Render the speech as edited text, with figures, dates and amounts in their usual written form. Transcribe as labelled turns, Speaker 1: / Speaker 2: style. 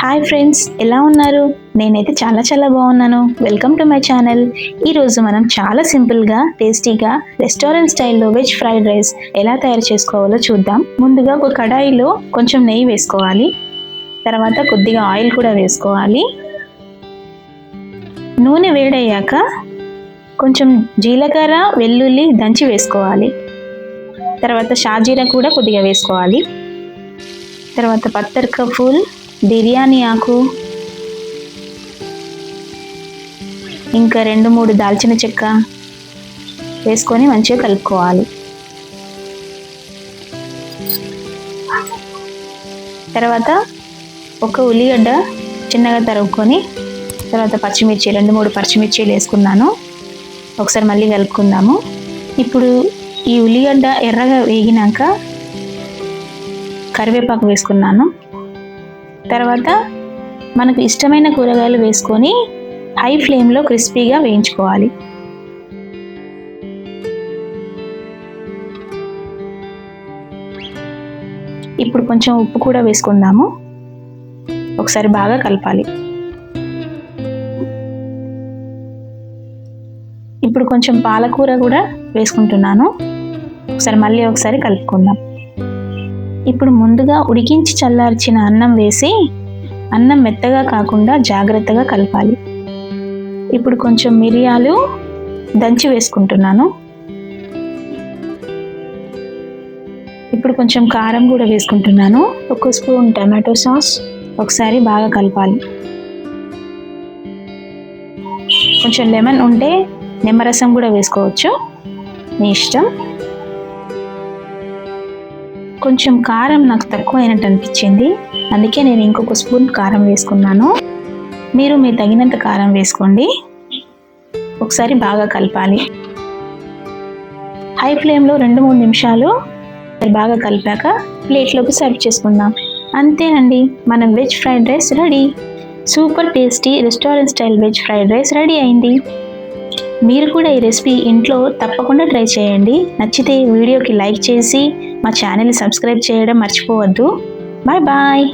Speaker 1: Hi friends, ఎలా ఉన్నారు? నేనైతే చాలా బాగున్నాను. Welcome to my channel. ఈరోజు మనం చాలా సింపుల్గా టేస్టీగా రెస్టారెంట్ స్టైల్లో వెజ్ ఫ్రైడ్ రైస్ ఎలా తయారు చేసుకోవాలో చూద్దాం. ముందుగా ఒక కడాయిలో కొంచెం నెయ్యి వేసుకోవాలి. తర్వాత కొద్దిగా ఆయిల్ కూడా వేసుకోవాలి. నూనె వేడయ్యాక కొంచెం జీలకర్ర వెల్లుల్లి దంచి వేసుకోవాలి. తర్వాత షాజీరా కూడా కొద్దిగా వేసుకోవాలి. తర్వాత పత్తర్క ఫూల్, బిర్యానీ ఆకు, ఇంకా 2-3 దాల్చిన చెక్క వేసుకొని మంచిగా కలుపుకోవాలి. తర్వాత ఒక ఉల్లిగడ్డ చిన్నగా తరుక్కొని, తర్వాత పచ్చిమిర్చి 2-3 పచ్చిమిర్చీలు వేసుకున్నాను. ఒకసారి మళ్ళీ కలుపుకుందాము. ఇప్పుడు ఈ ఉల్లిగడ్డ ఎర్రగా వేగినాక కరివేపాకు వేసుకున్నాను. తర్వాత మనకు ఇష్టమైన కూరగాయలు వేసుకొని హై ఫ్లేమ్లో క్రిస్పీగా వేయించుకోవాలి. ఇప్పుడు కొంచెం ఉప్పు కూడా వేసుకుందాము. ఒకసారి బాగా కలపాలి. ఇప్పుడు కొంచెం పాలకూర కూడా వేసుకుంటున్నాను. ఒకసారి కలుపుకుందాం. ఇప్పుడు ముందుగా ఉడికించి చల్లార్చిన అన్నం వేసి అన్నం మెత్తగా కాకుండా జాగ్రత్తగా కలపాలి. ఇప్పుడు కొంచెం మిరియాలు దంచి వేసుకుంటున్నాను. ఇప్పుడు కొంచెం కారం కూడా వేసుకుంటున్నాను. 1 స్పూన్ టమాటో సాస్. ఒకసారి బాగా కలపాలి. కొంచెం లెమన్ ఉంటే నిమ్మరసం కూడా వేసుకోవచ్చు, మీ ఇష్టం. కొంచెం కారం నాకు తక్కువ అయినట్టు అనిపించింది, అందుకే నేను ఇంకొక స్పూన్ కారం వేసుకున్నాను. మీరు మీ తగినంత కారం వేసుకోండి. ఒకసారి బాగా కలపాలి. హై ఫ్లేమ్లో 2-3 నిమిషాలు బాగా కలిపాక ప్లేట్లోకి సర్వ్ చేసుకుందాం. అంతేనండి, మన veg fried rice ready. Super tasty restaurant style veg fried rice ready అయింది. మీరు కూడా ఈ రెసిపీ ఇంట్లో తప్పకుండా ట్రై చేయండి. నచ్చితే వీడియోకి లైక్ చేసి మా ఛానల్ని సబ్స్క్రైబ్ చేయడం మర్చిపోవద్దు. Bye bye.